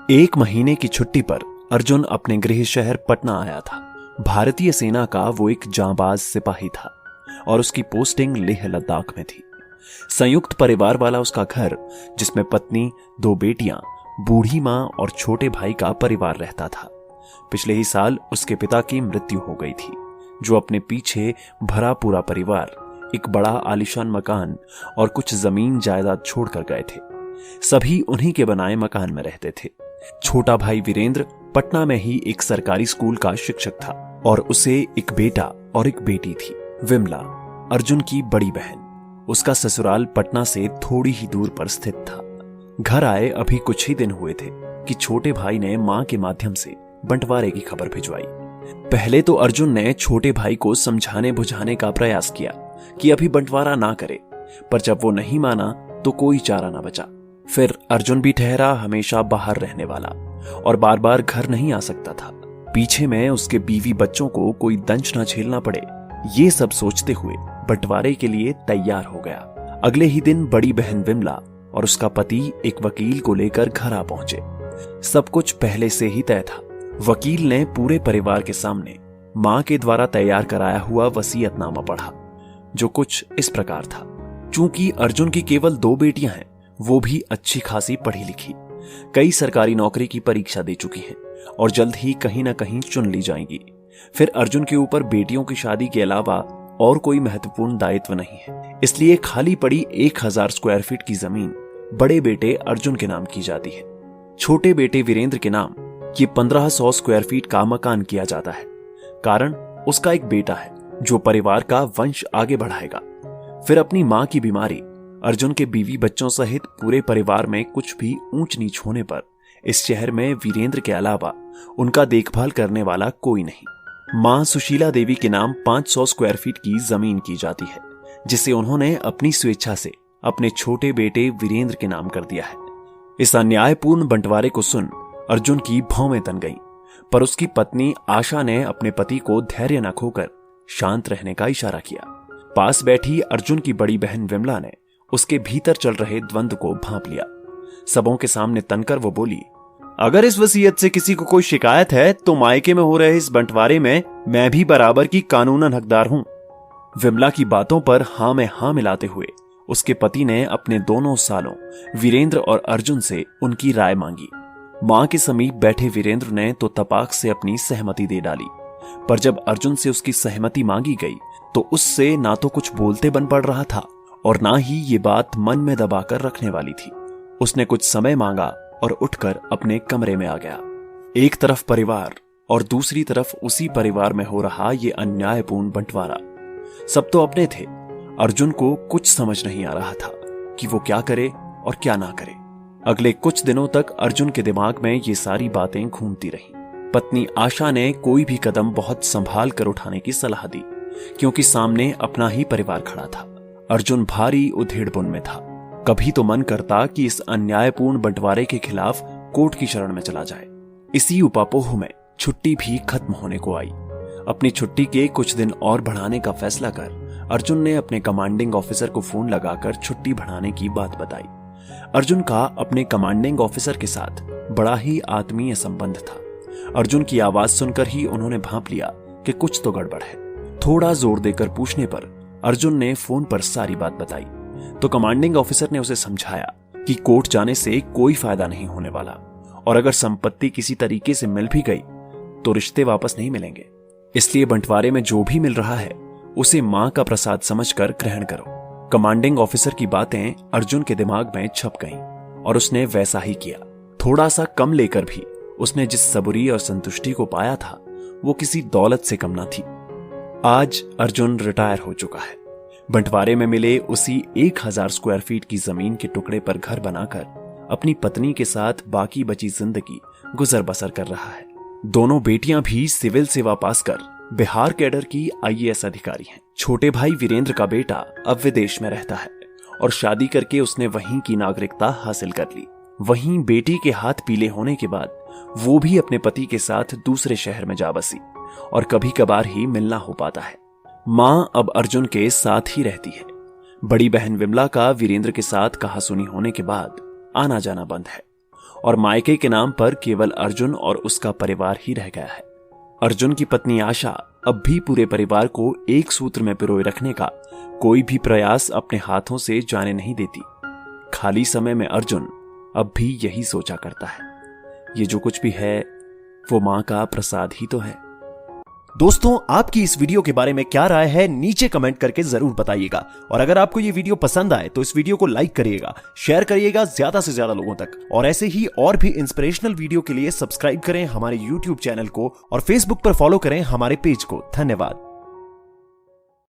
एक महीने की छुट्टी पर अर्जुन अपने गृह शहर पटना आया था। भारतीय सेना का वो एक जांबाज सिपाही था और उसकी पोस्टिंग लेह लद्दाख में थी। संयुक्त परिवार वाला उसका घर, जिसमें पत्नी, 2 बेटियां, बूढ़ी मां और छोटे भाई का परिवार रहता था। पिछले ही साल उसके पिता की मृत्यु हो गई थी, जो अपने पीछे भरा पूरा परिवार, एक बड़ा आलीशान मकान और कुछ जमीन जायदाद छोड़कर गए थे। सभी उन्हीं के बनाए मकान में रहते थे। छोटा भाई वीरेंद्र पटना में ही एक सरकारी स्कूल का शिक्षक था और उसे एक बेटा और एक बेटी थी। विमला, अर्जुन की बड़ी बहन, उसका ससुराल पटना से थोड़ी ही दूर पर स्थित था। घर आए अभी कुछ ही दिन हुए थे कि छोटे भाई ने मां के माध्यम से बंटवारे की खबर भिजवाई। पहले तो अर्जुन ने छोटे भाई को समझाने बुझाने का प्रयास किया कि अभी बंटवारा ना करे, पर जब वो नहीं माना तो कोई चारा ना बचा। फिर अर्जुन भी ठहरा हमेशा बाहर रहने वाला और बार बार घर नहीं आ सकता था। पीछे में उसके बीवी बच्चों को कोई दंश न झेलना पड़े, ये सब सोचते हुए बंटवारे के लिए तैयार हो गया। अगले ही दिन बड़ी बहन विमला और उसका पति एक वकील को लेकर घर आ पहुंचे। सब कुछ पहले से ही तय था। वकील ने पूरे परिवार के सामने मां के द्वारा तैयार कराया हुआ वसीयतनामा पढ़ा, जो कुछ इस प्रकार था। चूंकि अर्जुन की केवल 2 बेटियां हैं, वो भी अच्छी खासी पढ़ी लिखी, कई सरकारी नौकरी की परीक्षा दे चुकी हैं और जल्द ही कहीं ना कहीं चुन ली जाएंगी। फिर अर्जुन के ऊपर बेटियों की शादी के अलावा और कोई महत्वपूर्ण दायित्व नहीं है, इसलिए खाली पड़ी 1000 स्क्वायर फीट की जमीन बड़े बेटे अर्जुन के नाम की जाती है। छोटे बेटे वीरेंद्र के नाम ये 1500 स्क्वायर फीट का मकान किया जाता है। कारण उसका एक बेटा है जो परिवार का वंश आगे बढ़ाएगा। फिर अपनी मां की बीमारी, अर्जुन के बीवी बच्चों सहित पूरे परिवार में कुछ भी ऊंच नीच होने पर इस शहर में वीरेंद्र के अलावा उनका देखभाल करने वाला कोई नहीं। मां सुशीला देवी के नाम 500 स्क्वायर फीट की जमीन की जाती है, जिसे उन्होंने अपनी स्वेच्छा से अपने छोटे बेटे वीरेंद्र के नाम कर दिया है। इस अन्यायपूर्ण बंटवारे को सुन अर्जुन की भौवें तन गईं, पर उसकी पत्नी आशा ने अपने पति को धैर्य न खोकर शांत रहने का इशारा किया। पास बैठी अर्जुन की बड़ी बहन विमला ने उसके भीतर चल रहे द्वंद्व को भांप लिया। सबों के सामने तनकर वो बोली, अगर इस वसीयत से किसी को कोई शिकायत है तो मायके में हो रहे इस बंटवारे में मैं भी बराबर की कानूनन हकदार हूं। विमला की बातों पर हां में हां मिलाते हुए उसके पति ने अपने दोनों सालों वीरेंद्र और अर्जुन से उनकी राय मांगी। मां के समीप बैठे वीरेंद्र ने तो तपाक से अपनी सहमति दे डाली, पर जब अर्जुन से उसकी सहमति मांगी गई तो उससे ना तो कुछ बोलते बन पड़ रहा था और ना ही ये बात मन में दबाकर रखने वाली थी। उसने कुछ समय मांगा और उठकर अपने कमरे में आ गया। एक तरफ परिवार और दूसरी तरफ उसी परिवार में हो रहा ये अन्यायपूर्ण बंटवारा। सब तो अपने थे। अर्जुन को कुछ समझ नहीं आ रहा था कि वो क्या करे और क्या ना करे। अगले कुछ दिनों तक अर्जुन के दिमाग में ये सारी बातें घूमती रहीं। पत्नी आशा ने कोई भी कदम बहुत संभाल कर उठाने की सलाह दी, क्योंकि सामने अपना ही परिवार खड़ा था। अर्जुन भारी उधेड़बुन में था। कभी तो मन करता कि इस अन्यायपूर्ण बंटवारे के खिलाफ कोर्ट की शरण में चला जाए। इसी उपापोह में छुट्टी भी खत्म होने को आई। अपनी छुट्टी के कुछ दिन और बढ़ाने का फैसला कर अर्जुन ने अपने कमांडिंग ऑफिसर को फोन लगाकर छुट्टी बढ़ाने की बात बताई। अर्जुन का अपने कमांडिंग ऑफिसर के साथ बड़ा ही आत्मीय संबंध था। अर्जुन की आवाज सुनकर ही उन्होंने भांप लिया कि कुछ तो गड़बड़ है। थोड़ा जोर देकर पूछने पर अर्जुन ने फोन पर सारी बात बताई तो कमांडिंग ऑफिसर ने उसे समझाया कि कोर्ट जाने से कोई फायदा नहीं होने वाला और अगर संपत्ति किसी तरीके से मिल भी गई तो रिश्ते वापस नहीं मिलेंगे, इसलिए बंटवारे में जो भी मिल रहा है उसे मां का प्रसाद समझकर ग्रहण करो। कमांडिंग ऑफिसर की बातें अर्जुन के दिमाग में छप गईं और उसने वैसा ही किया। थोड़ा सा कम लेकर भी उसने जिस सबूरी और संतुष्टि को पाया था वो किसी दौलत से कम ना थी। आज अर्जुन रिटायर हो चुका है। बंटवारे में मिले उसी 1000 स्क्वायर फीट की जमीन के टुकड़े पर घर बनाकर अपनी पत्नी के साथ बाकी बची जिंदगी गुजर बसर कर रहा है। दोनों बेटियां भी सिविल सेवा पास कर बिहार कैडर की IAS अधिकारी हैं। छोटे भाई वीरेंद्र का बेटा अब विदेश में रहता है और शादी करके उसने वहीं की नागरिकता हासिल कर ली। वहीं बेटी के हाथ पीले होने के बाद वो भी अपने पति के साथ दूसरे शहर में जा बसी और कभी कभार ही मिलना हो पाता है। मां अब अर्जुन के साथ ही रहती है। बड़ी बहन विमला का वीरेंद्र के साथ कहासुनी होने के बाद आना जाना बंद है और मायके के नाम पर केवल अर्जुन और उसका परिवार ही रह गया है। अर्जुन की पत्नी आशा अब भी पूरे परिवार को एक सूत्र में पिरोए रखने का कोई भी प्रयास अपने हाथों से जाने नहीं देती। खाली समय में अर्जुन अब भी यही सोचा करता है, ये जो कुछ भी है वो मां का प्रसाद ही तो है। दोस्तों, आपकी इस वीडियो के बारे में क्या राय है नीचे कमेंट करके जरूर बताइएगा। और अगर आपको ये वीडियो पसंद आए तो इस वीडियो को लाइक करिएगा, शेयर करिएगा ज्यादा से ज्यादा लोगों तक। और ऐसे ही और भी इंस्पिरेशनल वीडियो के लिए सब्सक्राइब करें हमारे YouTube चैनल को और Facebook पर फॉलो करें हमारे पेज को। धन्यवाद।